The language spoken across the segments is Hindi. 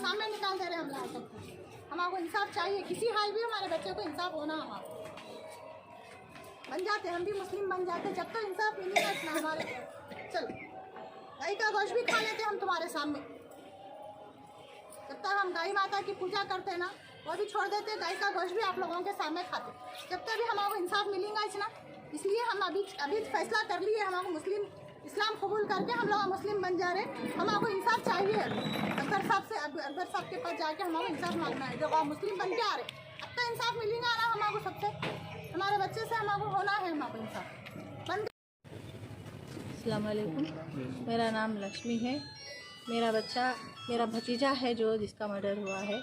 सामने निकाल दे रहे हम लोग सबको। हमारे इंसाफ चाहिए, किसी हाल भी हमारे बच्चे को इंसाफ होना। हमारा बन जाते, हम भी मुस्लिम बन जाते, जब तक इंसाफ मिलेगा इतना हमारे। चलो गाय का गोश्त भी खा लेते हम तुम्हारे सामने। जब तक हम गाय माता की पूजा करते ना वो भी छोड़ देते, गाय का गोश्त भी आप लोगों के सामने खाते। जब तक भी हमारे इंसाफ मिलेगा इतना, इसलिए हम अभी फैसला कर लिए हमारे मुस्लिम इस्लाम कबूल करके हम लोग मुस्लिम बन जा रहे। हमारे इंसाफ चाहिए। अकबर साहब के पास जाके हमारा इंसाफ मांगना है। जब आप मुस्लिम बन के आ रहे अब तक इंसाफ मिलेगा ना हमारे सबसे, हमारे बच्चे से हमारे होना है हमारा इंसाफ। अस्सलाम वालेकुम, मेरा नाम लक्ष्मी है। मेरा भतीजा है जो जिसका मर्डर हुआ है।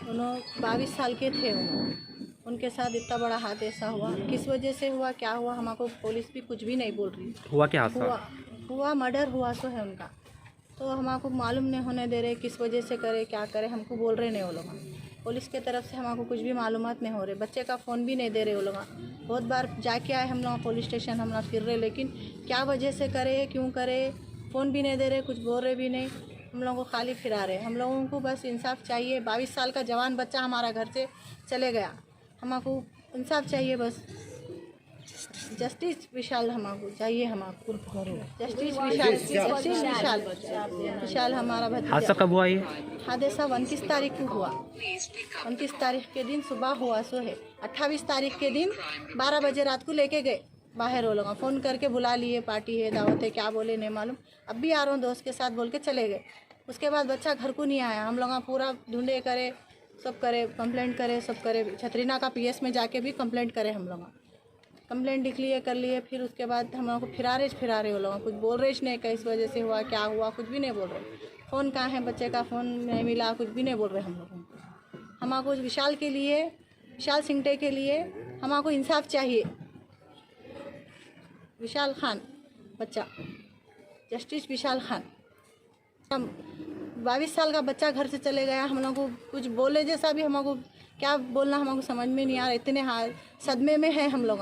उन्होंने 22 साल के थे। उनके साथ इतना बड़ा हादसा हुआ, किस वजह से हुआ, क्या हुआ, हमको पुलिस भी कुछ भी नहीं बोल रही। हुआ क्या हादसा? हुआ मर्डर हुआ तो है उनका, तो हमको मालूम नहीं होने दे रहे किस वजह से करे क्या करे, हमको बोल रहे नहीं वो लोग। पुलिस के तरफ से हमको कुछ भी मालूमात नहीं हो रहे। बच्चे का फ़ोन भी नहीं दे रहे वो लोग। बहुत बार जाके आए हम लोग पुलिस स्टेशन, हम लोग फिर रहे, लेकिन क्या वजह से करे क्यों करे फ़ोन भी नहीं दे रहे, कुछ बोल रहे भी नहीं। हम लोगों को खाली फिरा रहे। हम लोगों को बस इंसाफ चाहिए। 22 साल का जवान बच्चा हमारा घर से चले गया, हमको इंसाफ चाहिए बस। जस्टिस विशाल हमको चाहिए, हमको जस्टिस विशाल हमारा भतीजा। हादसा कब हुआ ये? हादसा 29 तारीख को हुआ। 29 तारीख के दिन सुबह हुआ सो है। 28 तारीख के दिन 12 बजे रात को लेके गए बाहर। वो लोग फ़ोन करके बुला लिए, पार्टी है दावत है क्या बोले नहीं मालूम। अब भी आ रहा हूँ दोस्त के साथ बोल के चले गए। उसके बाद बच्चा घर को नहीं आया। हम लोग पूरा ढूंढे करे, सब करे, कंप्लेंट करे, सब करे। छतरीना का PS में जाके भी कंप्लेंट करे। हम लोग कंप्लेंट लिख लिए, कर लिए। फिर उसके बाद हम लोग को फिरा रहे वो लोग। कुछ बोल रहे नहीं किस वजह से हुआ क्या हुआ, कुछ भी नहीं बोल रहे। फ़ोन कहाँ है बच्चे का, फ़ोन नहीं मिला, कुछ भी नहीं बोल रहे हम लोगों को। हमको विशाल के लिए, विशाल सिंगटे के लिए हमको इंसाफ चाहिए। विशाल खान बच्चा, जस्टिस विशाल खान। 22 साल का बच्चा घर से चले गया। हम लोग को कुछ बोले जैसा भी हमको क्या बोलना हमको समझ में नहीं आ रहा। इतने सदमे में है हम लोग।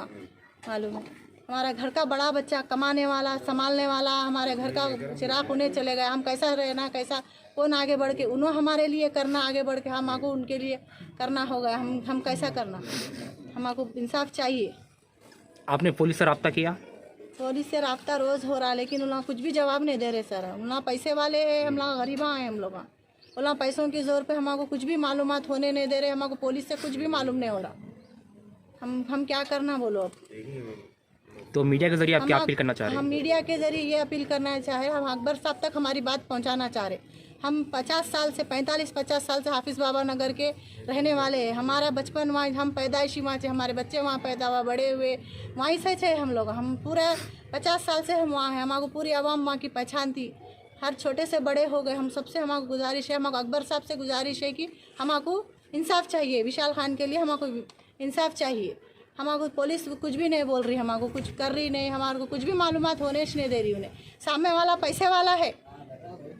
मालूम है हमारा घर का बड़ा बच्चा, कमाने वाला, संभालने वाला, हमारे घर का चिराग होने चले गए। हम कैसा रहना, कैसा कौन आगे बढ़ के उन्होंने हमारे लिए करना, आगे बढ़ के हमको उनके लिए करना होगा। हम कैसा करना, हमको इंसाफ चाहिए। आपने पुलिस से रब्ता किया? पुलिस से रब्ता रोज़ हो रहा, लेकिन उन लोग कुछ भी जवाब नहीं दे रहे सर। उन लोग पैसे वाले हैं, हम लोग गरीबा हैं। हम लोग उन लोग पैसों की जोर पे हमको कुछ भी मालूमात होने नहीं दे रहे। हमको पुलिस से कुछ भी मालूम नहीं हो रहा। हम क्या करना बोलो अब? तो मीडिया के जरिए आप क्या अपील करना चाह रहे हैं? हम मीडिया के जरिए ये अपील करना चाह रहे, हम अकबर साहब तक हमारी बात पहुंचाना चाह रहे। हम 50 साल से 45-50 साल से हाफिज़ बाबा नगर के रहने वाले हैं। हमारा बचपन वहाँ, हम पैदाइशी वहाँ से, हमारे बच्चे वहाँ पैदा हुआ, बड़े हुए वहीं से थे हम लोग। हम पूरा 50 साल से हम वहाँ हैं। हमको पूरी आवाम वहाँ की पहचान थी। हर छोटे से बड़े हो गए। हम सबसे हमको गुजारिश है, हमको अकबर साहब से गुजारिश है कि हमको इंसाफ चाहिए। विशाल खान के लिए हमको इंसाफ चाहिए। हमको पुलिस कुछ भी नहीं बोल रही, हमको कुछ कर रही नहीं, हमारे को कुछ भी मालूमात होने नहीं दे रही। उन्हें सामने वाला पैसे वाला है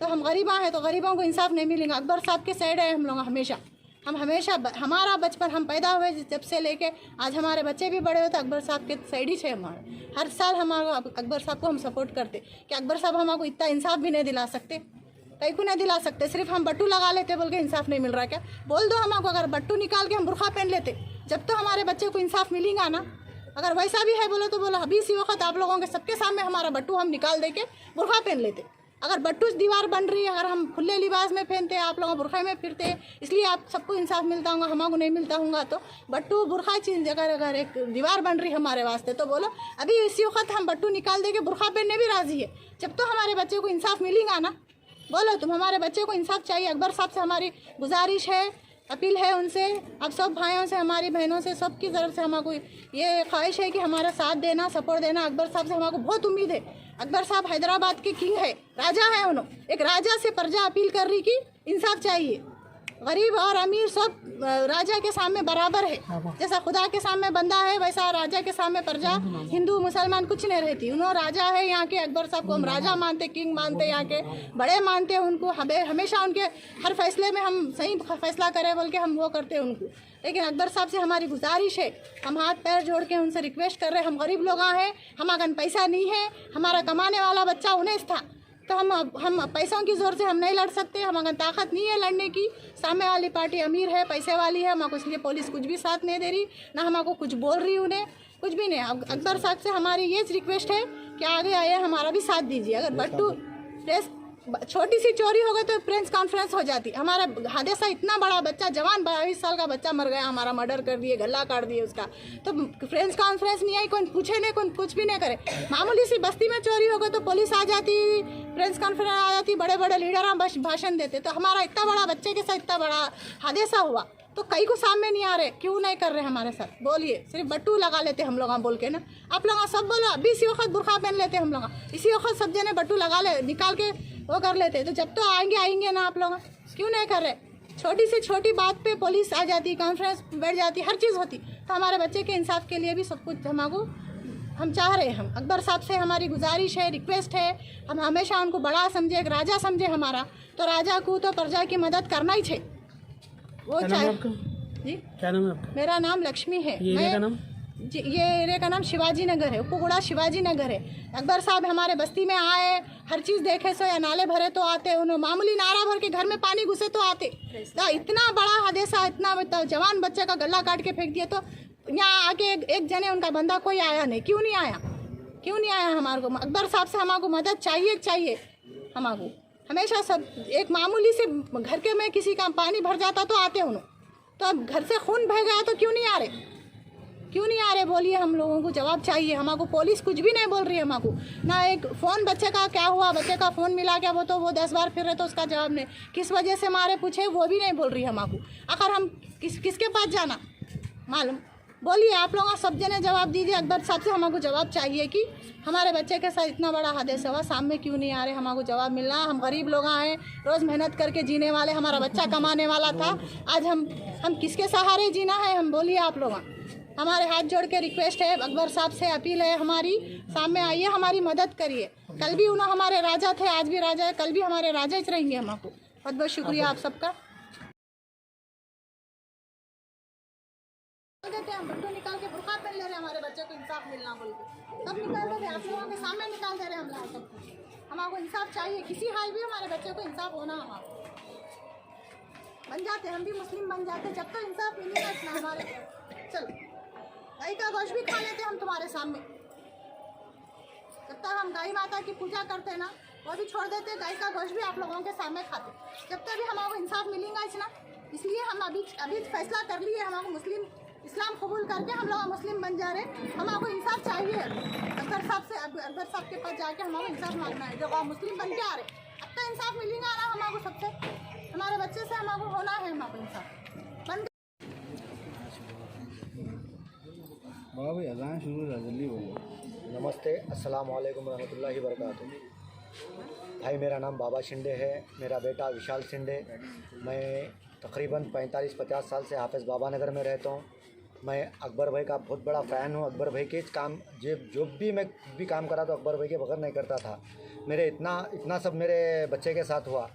तो हम गरीबा हैं, तो गरीबों को इंसाफ नहीं मिलेगा। अकबर साहब के साइड है हम लोग हमेशा। हम हमेशा हमारा बचपन, हम पैदा हुए जब से लेके आज हमारे बच्चे भी बड़े हुए तो अकबर साहब के साइड ही है हमारे। हर साल हमारा अकबर साहब को हम सपोर्ट करते कि अकबर साहब हमको इतना इंसाफ भी नहीं दिला सकते, कहीं को नहीं दिला सकते। सिर्फ हम बट्टू लगा लेते बोल के इंसाफ नहीं मिल रहा क्या? बोल दो हमको, अगर बट्टू निकाल के हम बुरखा पहन लेते जब तो हमारे बच्चे को इंसाफ मिलेगा ना। अगर वैसा भी है बोलो तो बोलो अभी इसी वक्त आप लोगों के सबके सामने हमारा बट्टू हम निकाल दे के बुरखा पहन लेते। अगर बट्टू दीवार बन रही है, अगर हम खुले लिबास में पहनते, आप लोग बुरखे में फिरते, इसलिए आप सबको इंसाफ मिलता होगा, हमको नहीं मिलता होगा। तो बट्टू बुरखा चीज अगर एक दीवार बन रही है हमारे वास्ते तो बोलो अभी इसी वक्त हम बट्टू निकाल दे के बुरखा पहनने भी राजी है। जब तो हमारे बच्चे को इंसाफ मिलेगा ना, बोलो तुम हमारे बच्चे को इंसाफ चाहिए। अकबर साहब से हमारी गुजारिश है, अपील है उनसे, अब सब भाइयों से, हमारी बहनों से, सबकी तरफ से हमको ये ख्वाहिश है कि हमारा साथ देना, सपोर्ट देना। अकबर साहब से हमको बहुत उम्मीद है। अकबर साहब हैदराबाद के किंग है, राजा है। उन्होंने एक राजा से प्रजा अपील कर रही कि इंसाफ चाहिए। गरीब और अमीर सब राजा के सामने बराबर है। जैसा खुदा के सामने बंदा है वैसा राजा के सामने प्रजा, हिंदू मुसलमान कुछ नहीं रहती। उन्होंने राजा है यहाँ के। अकबर साहब को हम राजा मानते, किंग मानते, यहाँ के बड़े मानते हैं उनको। हमेशा उनके हर फैसले में हम सही फैसला करें बोल के हम वो करते हैं उनको। लेकिन अकबर साहब से हमारी गुजारिश है, हम हाथ पैर जोड़ के उनसे रिक्वेस्ट कर रहे हैं। हम गरीब लोग हैं, हमारे पैसा नहीं है, हमारा कमाने वाला बच्चा उन्हें था तो हम पैसों की ज़ोर से हम नहीं लड़ सकते, हमारे ताकत नहीं है लड़ने की। सामने वाली पार्टी अमीर है, पैसे वाली है, हमको इसलिए पुलिस कुछ भी साथ नहीं दे रही, ना हमको कुछ बोल रही उन्हें, कुछ भी नहीं। अब अकबर साहब से हमारी ये रिक्वेस्ट है कि आगे आए हमारा भी साथ दीजिए। अगर बट्टू प्रेस छोटी सी चोरी हो गई तो प्रेस कॉन्फ्रेंस हो जाती। हमारा हादसा इतना बड़ा, बच्चा जवान 22 साल का बच्चा मर गया, हमारा मर्डर कर दिए, गला काट दिए उसका, तो प्रेस कॉन्फ्रेंस नहीं आई, कोई पूछे नहीं, कोई कुछ भी नहीं करे। मामूली सी बस्ती में चोरी हो गई तो पुलिस आ जाती, प्रेस कॉन्फ्रेंस आ जाती, बड़े बड़े लीडर भाषण देते। तो हमारा इतना बड़ा बच्चे के साथ इतना बड़ा हादसा हुआ तो कई को सामने नहीं आ रहे, क्यों नहीं कर रहे हमारे साथ? बोलिए। सिर्फ बट्टू लगा लेते हम लोग बोल के ना, आप लोग सब बोलो। अभी इसी वक्त बुरखा पहन लेते हम लोग, इसी वक्त सब जने बट्टू लगा ले, निकाल के वो कर लेते। तो जब तो आएंगे ना आप लोग, क्यों नहीं कर रहे? छोटी से छोटी बात पे पुलिस आ जाती, कॉन्फ्रेंस बैठ जाती, हर चीज़ होती। तो हमारे बच्चे के इंसाफ के लिए भी सब कुछ हम चाह रहे हैं। हम अकबर साहब से हमारी गुजारिश है, रिक्वेस्ट है, हम हमेशा उनको बड़ा समझे, एक राजा समझे हमारा, तो राजा को तो प्रजा की मदद करना ही चाहिए। वो चाहे जी। क्या नाम है आपका? मेरा नाम लक्ष्मी है। ये एरिया का नाम? जी, ये एरिया का नाम शिवाजी नगर है, उपगुड़ा शिवाजी नगर है। अकबर साहब हमारे बस्ती में आए, हर चीज़ देखे सो, या नाले भरे तो आते, उन्होंने मामूली नारा भर के घर में पानी घुसे तो आते। तो इतना बड़ा हादसा, इतना जवान बच्चे का गला काट के फेंक दिए, तो यहाँ आके एक जने उनका बंदा कोई आया नहीं, क्यों नहीं आया? क्यों नहीं आया? हमारे को अकबर साहब से हमारे को मदद चाहिए हमारे को। हमेशा सब एक मामूली से घर के में किसी का पानी भर जाता तो आते उन्होंने, तो अब घर से खून बह गया तो क्यों नहीं आ रहे? क्यों नहीं आ रहे? बोलिए। हम लोगों को जवाब चाहिए। हमको पुलिस कुछ भी नहीं बोल रही है, हमको ना एक फ़ोन बच्चे का क्या हुआ, बच्चे का फ़ोन मिला क्या, वो 10 बार फिर रहे तो उसका जवाब नहीं, किस वजह से मारे पूछे वो भी नहीं बोल रही है हमको। आखिर हम किसके पास जाना मालूम? बोलिए। आप लोग सब जने जवाब दीजिए। अकबर साहब से हमको जवाब चाहिए कि हमारे बच्चे के साथ इतना बड़ा हादसा हुआ, सामने क्यों नहीं आ रहे? हमको जवाब मिलना। हम गरीब लोग हैं, रोज़ मेहनत करके जीने वाले, हमारा बच्चा कमाने वाला था, आज हम किसके सहारे जीना है? हम बोलिए। आप लोग हमारे हाथ जोड़ के रिक्वेस्ट है, अकबर साहब से अपील है हमारी, सामने आइए, हमारी मदद करिए। कल भी उन्होंने हमारे राजा थे, आज भी राजा है, कल भी हमारे राजा ही रहेंगे। हमको बहुत बहुत शुक्रिया आप सबका। हम बट्टू निकाल के बुरखा पहन ले रहे, हमारे बच्चे को इंसाफ मिलना बोल के सब निकाल दे रहे, आप लोगों के सामने निकाल दे रहे हम लोग सबको। हमको इंसाफ चाहिए, किसी हाल भी हमारे बच्चे को इंसाफ होना। हमारा बन जाते, हम भी मुस्लिम बन जाते, जब तक इंसाफ मिलेगा इतना हमारे। चलो, गाय का गोश्त भी खा लेते हम तुम्हारे सामने, जब तक हम गाय माता की पूजा करते ना वो भी छोड़ देते, गाय का गोश्त भी आप लोगों के सामने खाते, जब तक भी हमको इंसाफ मिलेगा इतना। इसलिए हम अभी फैसला कर लिए, हमको मुस्लिम इस्लाम कबूल करके हम लोग मुस्लिम बन जा रहे। हमको इंसाफ चाहिए। अकबर साहब के पास जाके हमको इंसाफ मांगना है, जब आप मुस्लिम बन के आ रहे अब तो इंसाफ मिलेगा ना हमको सबसे, हमारे बच्चे से हमको होना है। हमको इंसाफ बन भाई अजान शुरू है, जल्दी बोलो। नमस्ते, अस्सलाम वालेकुम रहमतुल्लाहि वबरकातुहू। भाई मेरा नाम बाबा शिंदे है, मेरा बेटा विशाल शिंदे। मैं तकरीबन 45-50 साल से हाफिज़ बाबा नगर में रहता हूँ। मैं अकबर भाई का बहुत बड़ा फ़ैन हूँ। अकबर भाई के काम जो भी मैं भी काम करा तो अकबर भाई के बगैर नहीं करता था। मेरे इतना सब मेरे बच्चे के साथ हुआ।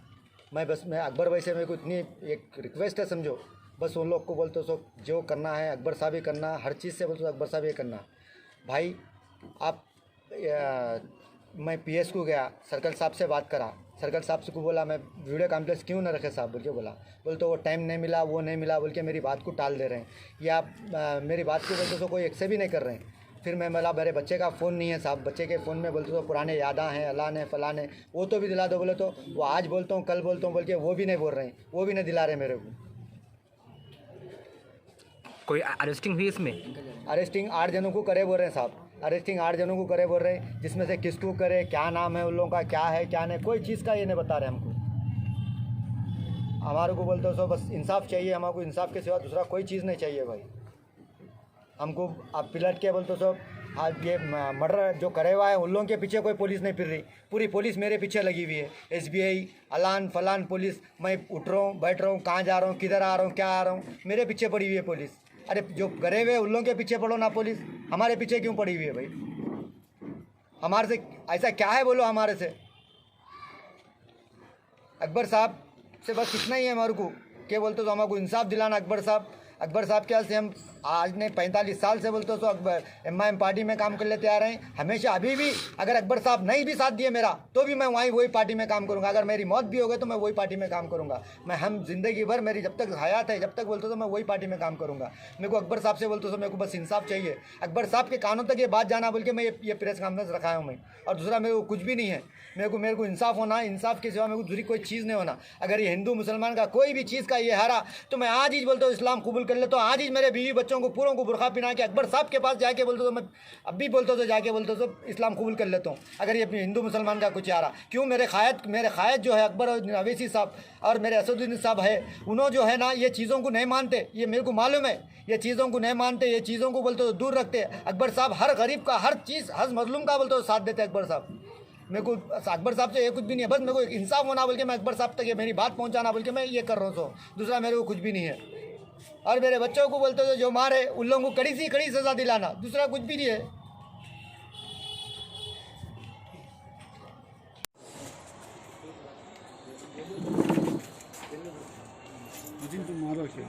मैं अकबर भाई से मेरे को इतनी एक रिक्वेस्ट है, समझो, बस उन लोग को बोलते सो जो करना है अकबर साहब ही करना, हर चीज़ से बोलते अकबर साहब ही करना। भाई आप मैं PS को गया, सर्कल साहब से बात करा, सर्कल साहब से को बोला मैं वीडियो कॉम्प्लेक्स क्यों ना रखे साहब बोल के बोल तो वो टाइम नहीं मिला, वो नहीं मिला बोल के मेरी बात को टाल दे रहे हैं, या मेरी बात को बोलते तो कोई एक्सेप्ट भी नहीं कर रहे हैं। फिर मैं बोला मेरे बच्चे का फ़ोन नहीं है साहब, बच्चे के फ़ोन में बोलते तो पुराने यादा हैं, अलान है, फलान है, वो तो भी दिला दो। बोले तो वो आज बोलता हूँ कल बोलता हूँ बोल के वो भी नहीं बोल रहे हैं, वो भी नहीं दिला रहे मेरे को। कोई अरेस्टिंग हुई इसमें? अरेस्टिंग 8 जनों को करे बोल रहे हैं साहब, अरेस्टिंग 8 जनों को करे बोल रहे हैं, जिसमें से किसको करे, क्या नाम है उन लोगों का, क्या है क्या नहीं, कोई चीज़ का ये नहीं बता रहे हमको। हमारे को बोलते हो सो बस इंसाफ चाहिए, हमको इंसाफ के सिवा दूसरा कोई चीज़ नहीं चाहिए भाई। हमको आप पिलट के बोलते सो आज ये मर्डर जो करे हुआ है उन लोगों के पीछे कोई पुलिस नहीं फिर रही, पूरी पुलिस मेरे पीछे लगी हुई है। SBI, अलान फलान पुलिस, मैं उठ रहा हूँ, बैठ रहा हूँ, कहाँ जा रहा हूँ, किधर आ रहा हूँ, क्या आ रहा हूँ, मेरे पीछे पड़ी हुई है पुलिस। अरे जो करे हुए उन लोगों के पीछे पड़ो ना, पुलिस हमारे पीछे क्यों पड़ी हुई है भाई? हमारे से ऐसा क्या है बोलो हमारे से? अकबर साहब से बस इतना ही है हमारे को, क्या बोलते तो हमको इंसाफ दिलाना। अकबर साहब के हाल से हम आज नहीं 45 साल से बोलते तो अकबर MIM पार्टी में काम कर लेते आ रहे हैं हमेशा। अभी भी अगर अकबर साहब नहीं भी साथ दिए मेरा तो भी मैं वही पार्टी में काम करूँगा। अगर मेरी मौत भी हो गई तो मैं वही पार्टी में काम करूँगा। मैं हम जिंदगी भर मेरी जब तक हयात है जब तक बोलते तो मैं वही पार्टी में काम करूँगा। मेरे को अकबर साहब से बोलते तो मेरे को बस इंसाफ चाहिए। अकबर साहब के कानों तक ये बात जाना बोल के मैं ये प्रेस कॉन्फ्रेंस रखाया हूँ मैं। और दूसरा मेरे को कुछ भी नहीं है, मेरे को इंसाफ होना, इंसाफ के सिवा मेरे को दूसरी कोई चीज़ नहीं होना। अगर ये हिंदू मुसलमान का कोई भी चीज़ का ये हारा तो मैं आज ही बोलता हूँ इस्लाम कबूल कर लेता हूँ। आज ही मेरे बीवी बच्चों को पूरों को बुरखा पिना के अकबर साहब के पास जाके बोलता तो मैं अब भी बोलता तो जाके बोलता तो इस्लाम कबूल कर लेता हूँ। अगर ये हिंदू मुसलमान का कुछ हारा क्यों मेरे क़ायद जो है अकबर और अवैसी साहब और मेरे असदुद्दीन साहब है उन्होंने जो है ना ये चीज़ों को नहीं मानते। ये मेरे को मालूम है ये चीज़ों को नहीं मानते, ये चीज़ों को बोलते तो दूर रखते। अकबर साहब हर गरीब का हर चीज़ हर मजलूम का बोलते तो साथ देते अकबर साहब। मेरे को अकबर साहब से ये कुछ भी नहीं है, बस मेरे को इंसाफ होना बोल के मैं अकबर साहब तक ये मेरी बात पहुंचाना बोल के मैं ये कर रहा हूँ। दूसरा मेरे को कुछ भी नहीं है। और मेरे बच्चों को बोलते तो जो मारे उन लोगों को कड़ी सज़ा दिलाना, दूसरा कुछ भी नहीं है। तुम मारो क्या